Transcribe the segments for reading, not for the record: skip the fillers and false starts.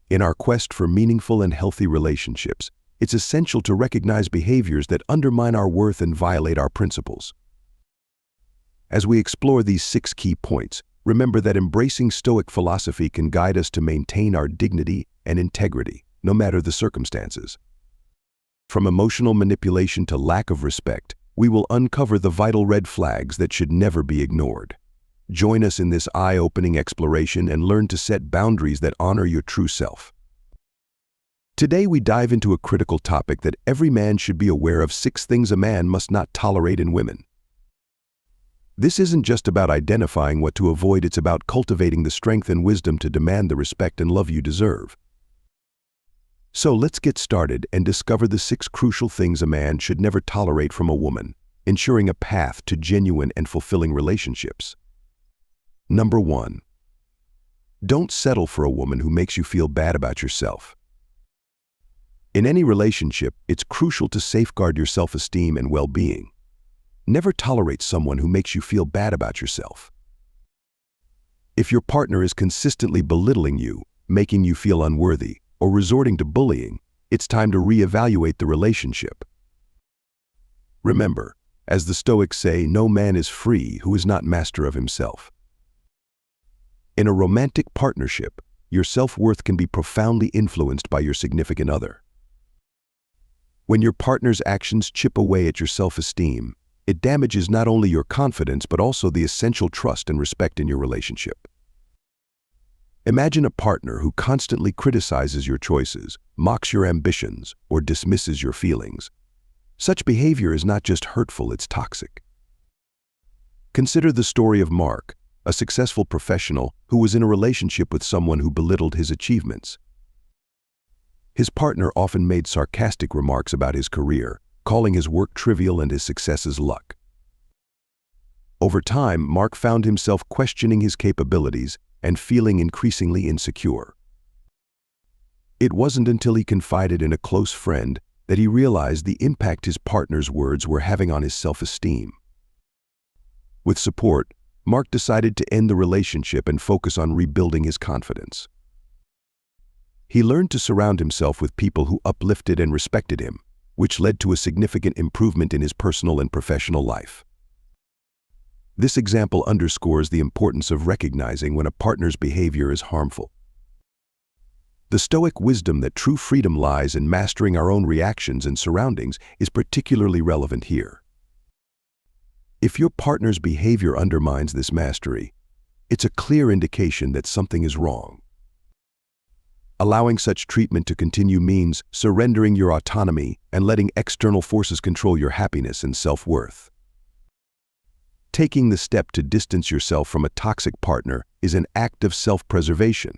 In our quest for meaningful and healthy relationships, it's essential to recognize behaviors that undermine our worth and violate our principles. As we explore these 6 key points, remember that embracing Stoic philosophy can guide us to maintain our dignity and integrity, no matter the circumstances. From emotional manipulation to lack of respect, we will uncover the vital red flags that should never be ignored. Join us in this eye-opening exploration and learn to set boundaries that honor your true self. Today we dive into a critical topic that every man should be aware of: 6 things a man must not tolerate in women. This isn't just about identifying what to avoid, it's about cultivating the strength and wisdom to demand the respect and love you deserve. So let's get started and discover the 6 crucial things a man should never tolerate from a woman, ensuring a path to genuine and fulfilling relationships. Number 1. Don't settle for a woman who makes you feel bad about yourself. In any relationship, it's crucial to safeguard your self-esteem and well-being. Never tolerate someone who makes you feel bad about yourself. If your partner is consistently belittling you, making you feel unworthy, or resorting to bullying, it's time to reevaluate the relationship. Remember, as the Stoics say, no man is free who is not master of himself. In a romantic partnership, your self-worth can be profoundly influenced by your significant other. When your partner's actions chip away at your self-esteem, it damages not only your confidence but also the essential trust and respect in your relationship. Imagine a partner who constantly criticizes your choices, mocks your ambitions, or dismisses your feelings. Such behavior is not just hurtful, it's toxic. Consider the story of Mark, a successful professional who was in a relationship with someone who belittled his achievements. His partner often made sarcastic remarks about his career, calling his work trivial and his successes luck. Over time, Mark found himself questioning his capabilities and feeling increasingly insecure. It wasn't until he confided in a close friend that he realized the impact his partner's words were having on his self-esteem. With support, Mark decided to end the relationship and focus on rebuilding his confidence. He learned to surround himself with people who uplifted and respected him, which led to a significant improvement in his personal and professional life. This example underscores the importance of recognizing when a partner's behavior is harmful. The Stoic wisdom that true freedom lies in mastering our own reactions and surroundings is particularly relevant here. If your partner's behavior undermines this mastery, it's a clear indication that something is wrong. Allowing such treatment to continue means surrendering your autonomy and letting external forces control your happiness and self-worth. Taking the step to distance yourself from a toxic partner is an act of self-preservation.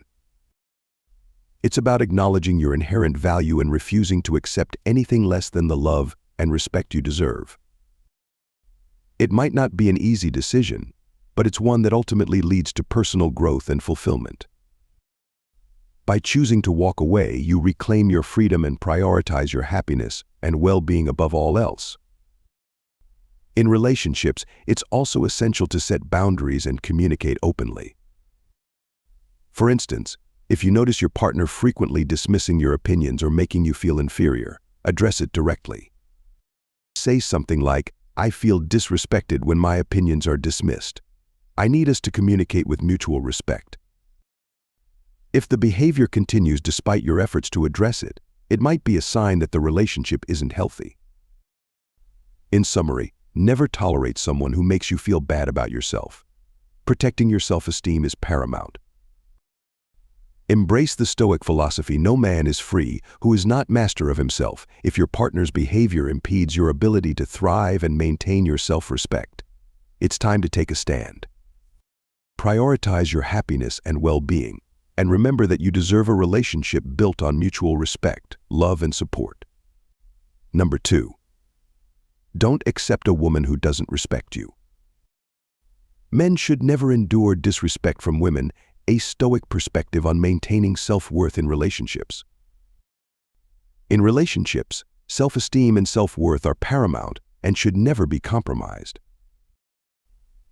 It's about acknowledging your inherent value and refusing to accept anything less than the love and respect you deserve. It might not be an easy decision, but it's one that ultimately leads to personal growth and fulfillment. By choosing to walk away, you reclaim your freedom and prioritize your happiness and well-being above all else. In relationships, it's also essential to set boundaries and communicate openly. For instance, if you notice your partner frequently dismissing your opinions or making you feel inferior, address it directly. Say something like, "I feel disrespected when my opinions are dismissed. I need us to communicate with mutual respect." If the behavior continues despite your efforts to address it, it might be a sign that the relationship isn't healthy. In summary, never tolerate someone who makes you feel bad about yourself. Protecting your self-esteem is paramount. Embrace the Stoic philosophy: no man is free who is not master of himself. If your partner's behavior impedes your ability to thrive and maintain your self-respect, it's time to take a stand. Prioritize your happiness and well-being, and remember that you deserve a relationship built on mutual respect, love, and support. Number 2. Don't accept a woman who doesn't respect you. Men should never endure disrespect from women, a Stoic perspective on maintaining self-worth in relationships. In relationships, self-esteem and self-worth are paramount and should never be compromised.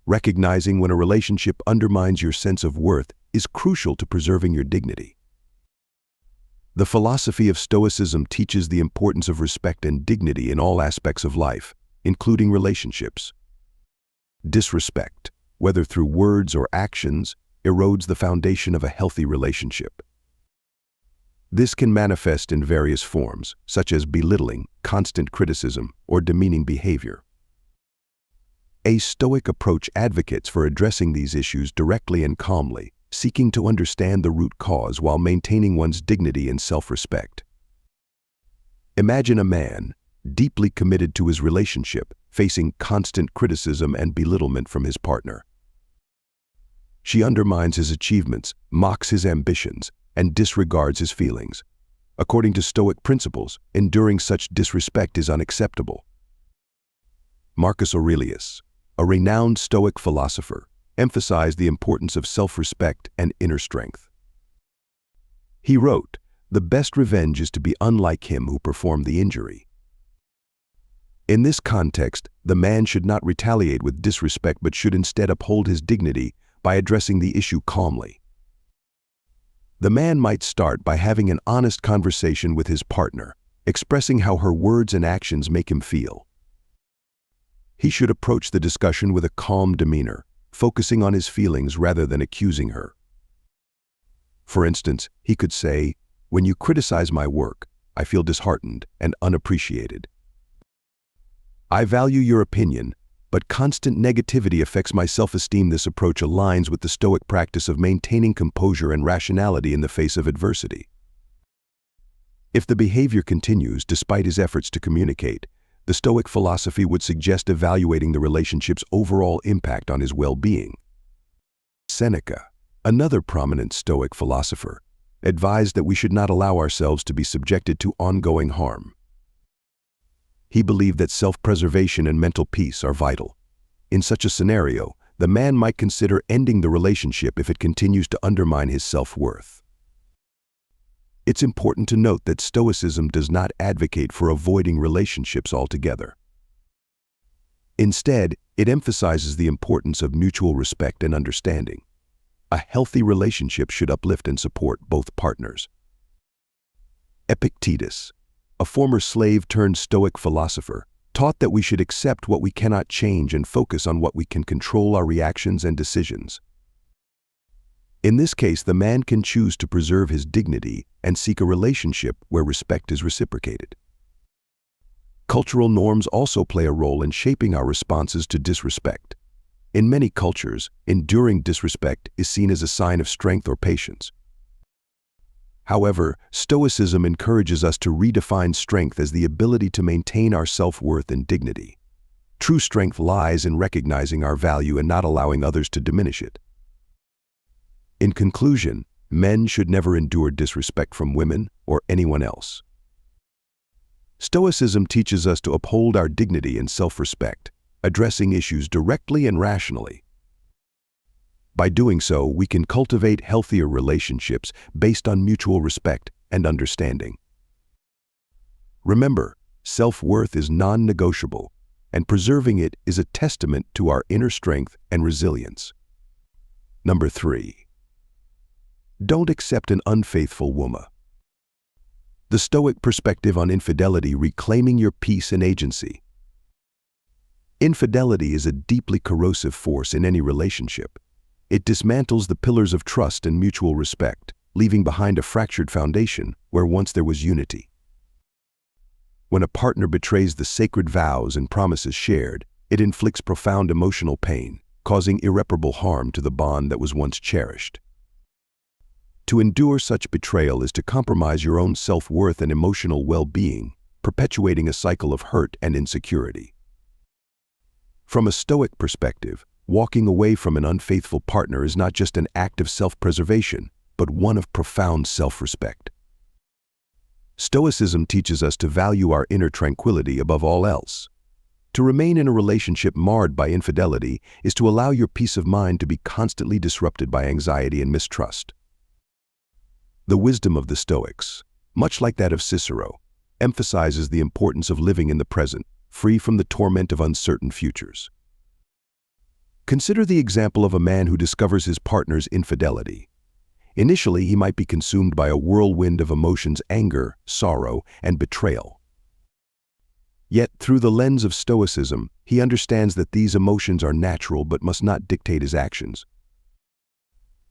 Recognizing when a relationship undermines your sense of worth is crucial to preserving your dignity. The philosophy of Stoicism teaches the importance of respect and dignity in all aspects of life, including relationships. Disrespect, whether through words or actions, erodes the foundation of a healthy relationship. This can manifest in various forms, such as belittling, constant criticism, or demeaning behavior. A Stoic approach advocates for addressing these issues directly and calmly, seeking to understand the root cause while maintaining one's dignity and self-respect. Imagine a man, deeply committed to his relationship, facing constant criticism and belittlement from his partner. She undermines his achievements, mocks his ambitions, and disregards his feelings. According to Stoic principles, enduring such disrespect is unacceptable. Marcus Aurelius, a renowned Stoic philosopher, emphasized the importance of self-respect and inner strength. He wrote, "The best revenge is to be unlike him who performed the injury." In this context, the man should not retaliate with disrespect but should instead uphold his dignity by addressing the issue calmly. The man might start by having an honest conversation with his partner, expressing how her words and actions make him feel. He should approach the discussion with a calm demeanor, focusing on his feelings rather than accusing her. For instance, he could say, "When you criticize my work, I feel disheartened and unappreciated. I value your opinion, but constant negativity affects my self-esteem." This approach aligns with the Stoic practice of maintaining composure and rationality in the face of adversity. If the behavior continues despite his efforts to communicate, the Stoic philosophy would suggest evaluating the relationship's overall impact on his well-being. Seneca, another prominent Stoic philosopher, advised that we should not allow ourselves to be subjected to ongoing harm. He believed that self-preservation and mental peace are vital. In such a scenario, the man might consider ending the relationship if it continues to undermine his self-worth. It's important to note that Stoicism does not advocate for avoiding relationships altogether. Instead, it emphasizes the importance of mutual respect and understanding. A healthy relationship should uplift and support both partners. Epictetus, a former slave-turned-Stoic philosopher, taught that we should accept what we cannot change and focus on what we can control: our reactions and decisions. In this case, the man can choose to preserve his dignity and seek a relationship where respect is reciprocated. Cultural norms also play a role in shaping our responses to disrespect. In many cultures, enduring disrespect is seen as a sign of strength or patience. However, Stoicism encourages us to redefine strength as the ability to maintain our self-worth and dignity. True strength lies in recognizing our value and not allowing others to diminish it. In conclusion, men should never endure disrespect from women or anyone else. Stoicism teaches us to uphold our dignity and self-respect, addressing issues directly and rationally. By doing so, we can cultivate healthier relationships based on mutual respect and understanding. Remember, self-worth is non-negotiable, and preserving it is a testament to our inner strength and resilience. Number 3. Don't accept an unfaithful woma. The Stoic perspective on infidelity: reclaiming your peace and agency. Infidelity is a deeply corrosive force in any relationship. It dismantles the pillars of trust and mutual respect, leaving behind a fractured foundation where once there was unity. When a partner betrays the sacred vows and promises shared, it inflicts profound emotional pain, causing irreparable harm to the bond that was once cherished. To endure such betrayal is to compromise your own self-worth and emotional well-being, perpetuating a cycle of hurt and insecurity. From a Stoic perspective, walking away from an unfaithful partner is not just an act of self-preservation, but one of profound self-respect. Stoicism teaches us to value our inner tranquility above all else. To remain in a relationship marred by infidelity is to allow your peace of mind to be constantly disrupted by anxiety and mistrust. The wisdom of the Stoics, much like that of Cicero, emphasizes the importance of living in the present, free from the torment of uncertain futures. Consider the example of a man who discovers his partner's infidelity. Initially, he might be consumed by a whirlwind of emotions: anger, sorrow, and betrayal. Yet, through the lens of Stoicism, he understands that these emotions are natural but must not dictate his actions.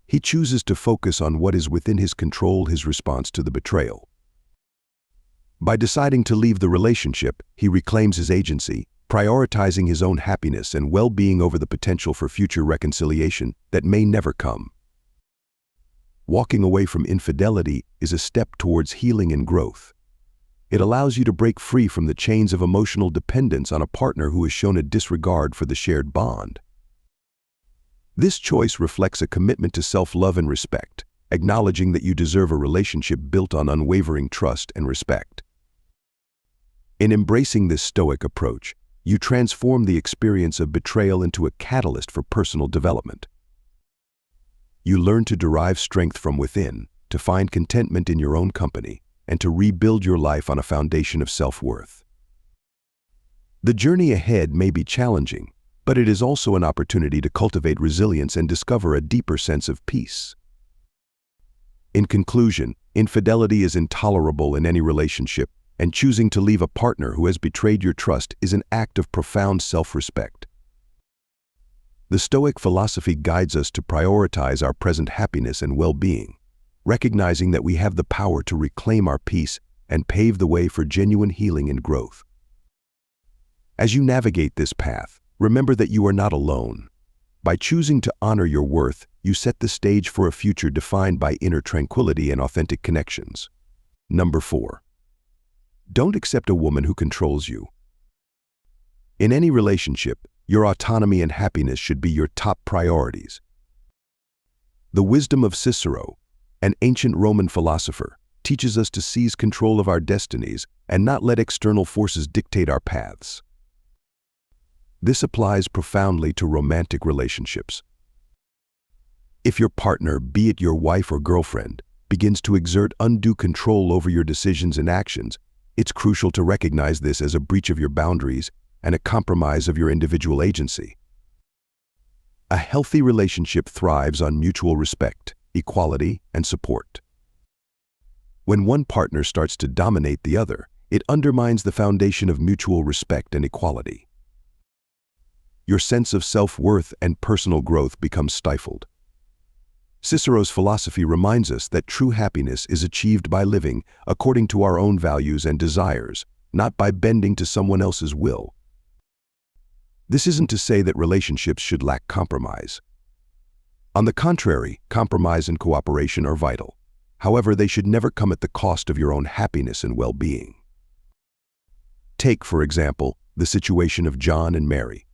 He chooses to focus on what is within his control: his response to the betrayal. By deciding to leave the relationship, he reclaims his agency, prioritizing his own happiness and well-being over the potential for future reconciliation that may never come. Walking away from infidelity is a step towards healing and growth. It allows you to break free from the chains of emotional dependence on a partner who has shown a disregard for the shared bond. This choice reflects a commitment to self-love and respect, acknowledging that you deserve a relationship built on unwavering trust and respect. In embracing this Stoic approach, you transform the experience of betrayal into a catalyst for personal development. You learn to derive strength from within, to find contentment in your own company, and to rebuild your life on a foundation of self-worth. The journey ahead may be challenging, but it is also an opportunity to cultivate resilience and discover a deeper sense of peace. In conclusion, infidelity is intolerable in any relationship, and choosing to leave a partner who has betrayed your trust is an act of profound self-respect. The Stoic philosophy guides us to prioritize our present happiness and well-being, recognizing that we have the power to reclaim our peace and pave the way for genuine healing and growth. As you navigate this path, remember that you are not alone. By choosing to honor your worth, you set the stage for a future defined by inner tranquility and authentic connections. Number 4. Don't accept a woman who controls you. In any relationship, your autonomy and happiness should be your top priorities. The wisdom of Cicero, an ancient Roman philosopher, teaches us to seize control of our destinies and not let external forces dictate our paths. This applies profoundly to romantic relationships. If your partner, be it your wife or girlfriend, begins to exert undue control over your decisions and actions, it's crucial to recognize this as a breach of your boundaries and a compromise of your individual agency. A healthy relationship thrives on mutual respect, equality, and support. When one partner starts to dominate the other, it undermines the foundation of mutual respect and equality. Your sense of self-worth and personal growth becomes stifled. Cicero's philosophy reminds us that true happiness is achieved by living according to our own values and desires, not by bending to someone else's will. This isn't to say that relationships should lack compromise. On the contrary, compromise and cooperation are vital. However, they should never come at the cost of your own happiness and well-being. Take, for example, the situation of John and Mary.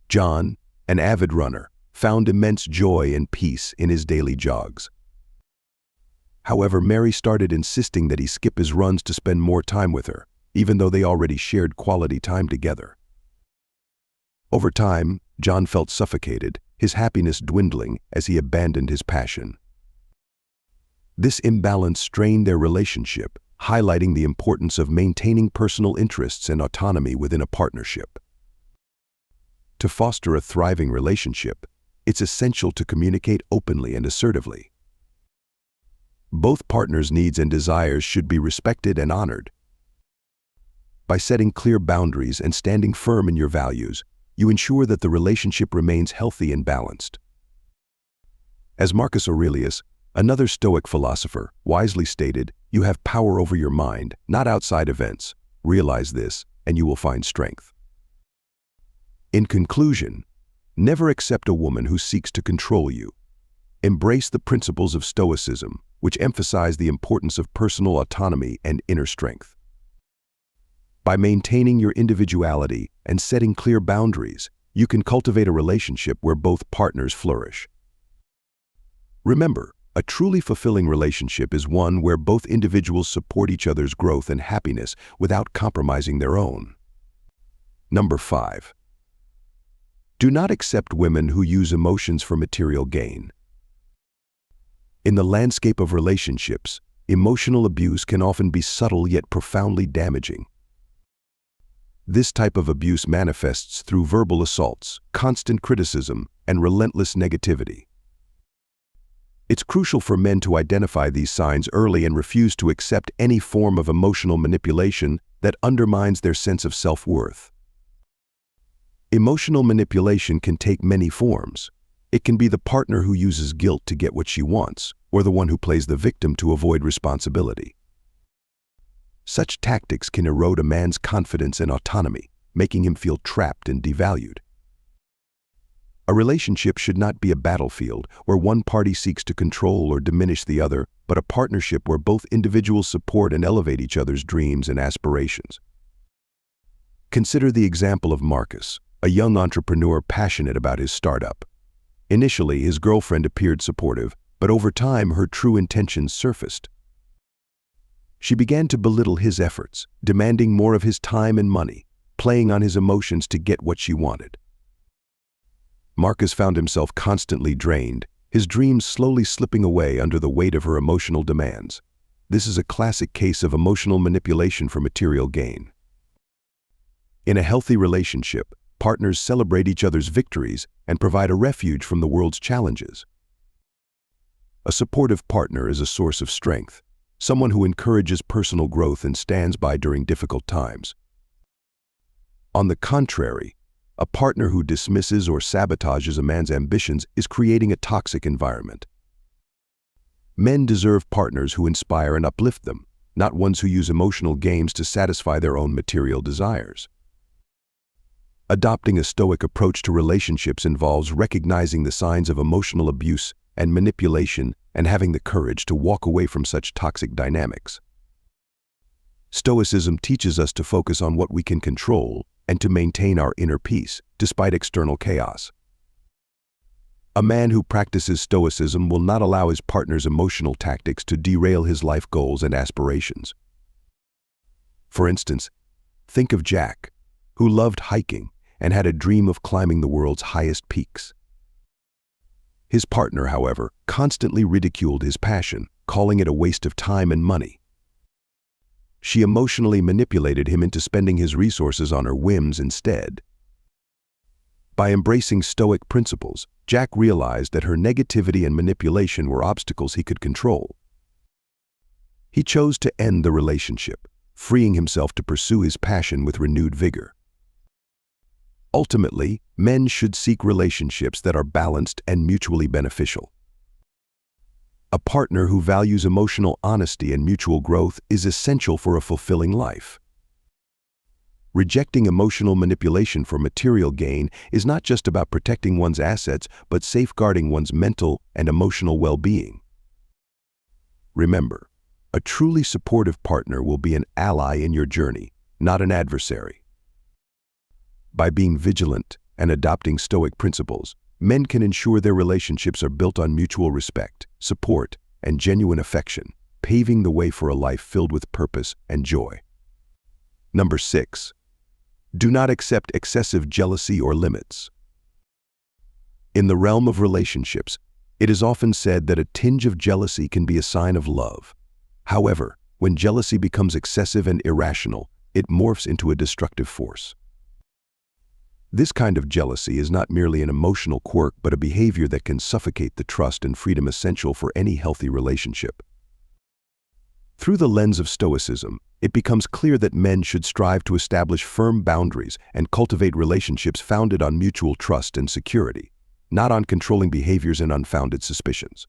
John, an avid runner, found immense joy and peace in his daily jogs. However, Mary started insisting that he skip his runs to spend more time with her, even though they already shared quality time together. Over time, John felt suffocated, his happiness dwindling as he abandoned his passion. This imbalance strained their relationship, highlighting the importance of maintaining personal interests and autonomy within a partnership. To foster a thriving relationship, it's essential to communicate openly and assertively. Both partners' needs and desires should be respected and honored. By setting clear boundaries and standing firm in your values, you ensure that the relationship remains healthy and balanced. As Marcus Aurelius, another Stoic philosopher, wisely stated, "You have power over your mind, not outside events. Realize this, and you will find strength." In conclusion, never accept a woman who seeks to control you. Embrace the principles of Stoicism, which emphasize the importance of personal autonomy and inner strength. By maintaining your individuality and setting clear boundaries, you can cultivate a relationship where both partners flourish. Remember, a truly fulfilling relationship is one where both individuals support each other's growth and happiness without compromising their own. Number 5. Do not accept women who use emotions for material gain. In the landscape of relationships, emotional abuse can often be subtle yet profoundly damaging. This type of abuse manifests through verbal assaults, constant criticism, and relentless negativity. It's crucial for men to identify these signs early and refuse to accept any form of emotional manipulation that undermines their sense of self-worth. Emotional manipulation can take many forms. It can be the partner who uses guilt to get what she wants, or the one who plays the victim to avoid responsibility. Such tactics can erode a man's confidence and autonomy, making him feel trapped and devalued. A relationship should not be a battlefield where one party seeks to control or diminish the other, but a partnership where both individuals support and elevate each other's dreams and aspirations. Consider the example of Marcus, a young entrepreneur passionate about his startup. Initially, his girlfriend appeared supportive, but over time her true intentions surfaced. She began to belittle his efforts, demanding more of his time and money, playing on his emotions to get what she wanted. Marcus found himself constantly drained, his dreams slowly slipping away under the weight of her emotional demands. This is a classic case of emotional manipulation for material gain. In a healthy relationship, partners celebrate each other's victories and provide a refuge from the world's challenges. A supportive partner is a source of strength, someone who encourages personal growth and stands by during difficult times. On the contrary, a partner who dismisses or sabotages a man's ambitions is creating a toxic environment. Men deserve partners who inspire and uplift them, not ones who use emotional games to satisfy their own material desires. Adopting a Stoic approach to relationships involves recognizing the signs of emotional abuse and manipulation and having the courage to walk away from such toxic dynamics. Stoicism teaches us to focus on what we can control and to maintain our inner peace, despite external chaos. A man who practices Stoicism will not allow his partner's emotional tactics to derail his life goals and aspirations. For instance, think of Jack, who loved hiking and had a dream of climbing the world's highest peaks. His partner, however, constantly ridiculed his passion, calling it a waste of time and money. She emotionally manipulated him into spending his resources on her whims instead. By embracing Stoic principles, Jack realized that her negativity and manipulation were obstacles he could control. He chose to end the relationship, freeing himself to pursue his passion with renewed vigor. Ultimately, men should seek relationships that are balanced and mutually beneficial. A partner who values emotional honesty and mutual growth is essential for a fulfilling life. Rejecting emotional manipulation for material gain is not just about protecting one's assets, but safeguarding one's mental and emotional well-being. Remember, a truly supportive partner will be an ally in your journey, not an adversary. By being vigilant and adopting Stoic principles, men can ensure their relationships are built on mutual respect, support, and genuine affection, paving the way for a life filled with purpose and joy. Number 6. Do not accept excessive jealousy or limits. In the realm of relationships, it is often said that a tinge of jealousy can be a sign of love. However, when jealousy becomes excessive and irrational, it morphs into a destructive force. This kind of jealousy is not merely an emotional quirk, but a behavior that can suffocate the trust and freedom essential for any healthy relationship. Through the lens of Stoicism, it becomes clear that men should strive to establish firm boundaries and cultivate relationships founded on mutual trust and security, not on controlling behaviors and unfounded suspicions.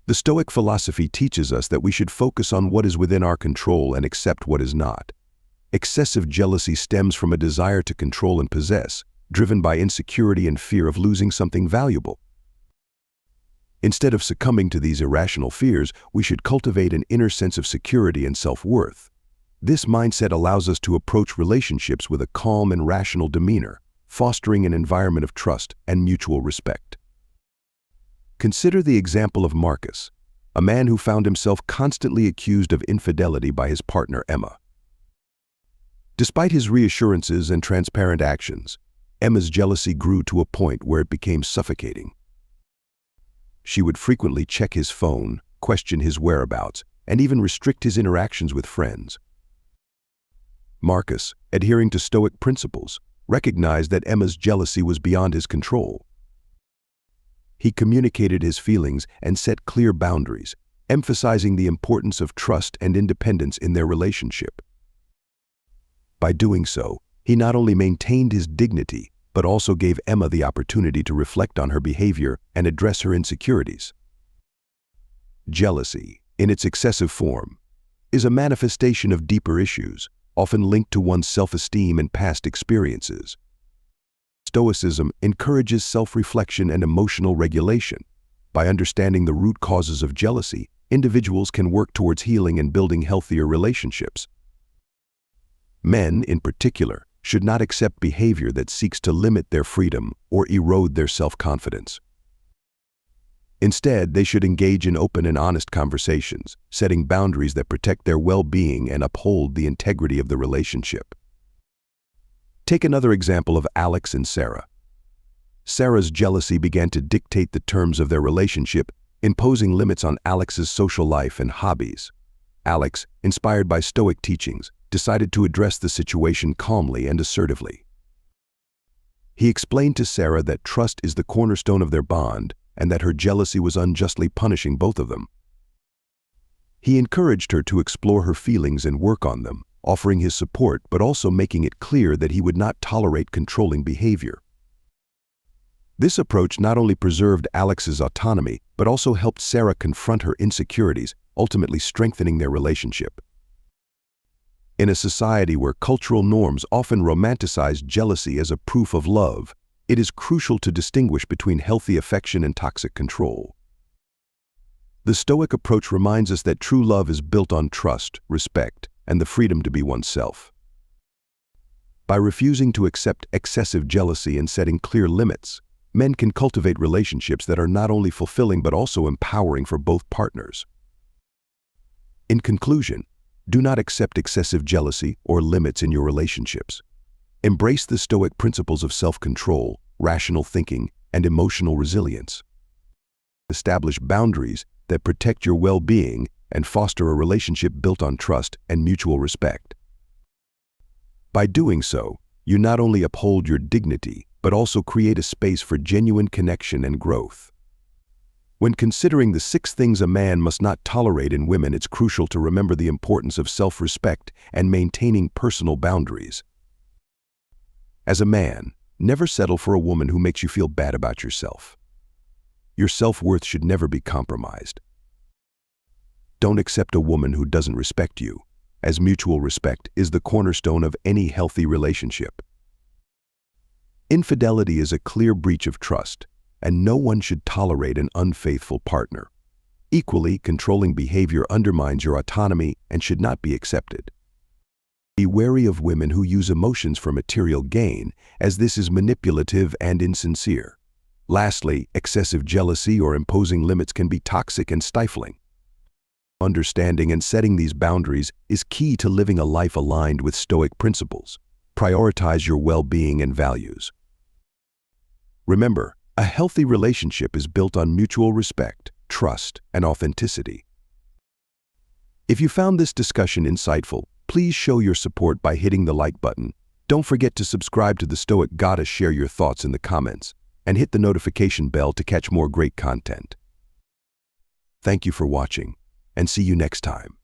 The Stoic philosophy teaches us that we should focus on what is within our control and accept what is not. Excessive jealousy stems from a desire to control and possess, driven by insecurity and fear of losing something valuable. Instead of succumbing to these irrational fears, we should cultivate an inner sense of security and self-worth. This mindset allows us to approach relationships with a calm and rational demeanor, fostering an environment of trust and mutual respect. Consider the example of Marcus, a man who found himself constantly accused of infidelity by his partner Emma. Despite his reassurances and transparent actions, Emma's jealousy grew to a point where it became suffocating. She would frequently check his phone, question his whereabouts, and even restrict his interactions with friends. Marcus, adhering to Stoic principles, recognized that Emma's jealousy was beyond his control. He communicated his feelings and set clear boundaries, emphasizing the importance of trust and independence in their relationship. By doing so, he not only maintained his dignity, but also gave Emma the opportunity to reflect on her behavior and address her insecurities. Jealousy, in its excessive form, is a manifestation of deeper issues, often linked to one's self-esteem and past experiences. Stoicism encourages self-reflection and emotional regulation. By understanding the root causes of jealousy, individuals can work towards healing and building healthier relationships. Men, in particular, should not accept behavior that seeks to limit their freedom or erode their self-confidence. Instead, they should engage in open and honest conversations, setting boundaries that protect their well-being and uphold the integrity of the relationship. Take another example of Alex and Sarah. Sarah's jealousy began to dictate the terms of their relationship, imposing limits on Alex's social life and hobbies. Alex, inspired by Stoic teachings, decided to address the situation calmly and assertively. He explained to Sarah that trust is the cornerstone of their bond and that her jealousy was unjustly punishing both of them. He encouraged her to explore her feelings and work on them, offering his support but also making it clear that he would not tolerate controlling behavior. This approach not only preserved Alex's autonomy but also helped Sarah confront her insecurities, ultimately strengthening their relationship. In a society where cultural norms often romanticize jealousy as a proof of love, it is crucial to distinguish between healthy affection and toxic control. The Stoic approach reminds us that true love is built on trust, respect, and the freedom to be oneself. By refusing to accept excessive jealousy and setting clear limits, men can cultivate relationships that are not only fulfilling but also empowering for both partners. In conclusion, do not accept excessive jealousy or limits in your relationships. Embrace the Stoic principles of self-control, rational thinking, and emotional resilience. Establish boundaries that protect your well-being and foster a relationship built on trust and mutual respect. By doing so, you not only uphold your dignity, but also create a space for genuine connection and growth. When considering the 6 things a man must not tolerate in women, it's crucial to remember the importance of self-respect and maintaining personal boundaries. As a man, never settle for a woman who makes you feel bad about yourself. Your self-worth should never be compromised. Don't accept a woman who doesn't respect you, as mutual respect is the cornerstone of any healthy relationship. Infidelity is a clear breach of trust, and no one should tolerate an unfaithful partner. Equally, controlling behavior undermines your autonomy and should not be accepted. Be wary of women who use emotions for material gain, as this is manipulative and insincere. Lastly, excessive jealousy or imposing limits can be toxic and stifling. Understanding and setting these boundaries is key to living a life aligned with Stoic principles. Prioritize your well-being and values. Remember, a healthy relationship is built on mutual respect, trust, and authenticity. If you found this discussion insightful, please show your support by hitting the like button. Don't forget to subscribe to the Stoic Goddess, share your thoughts in the comments, and hit the notification bell to catch more great content. Thank you for watching, and see you next time.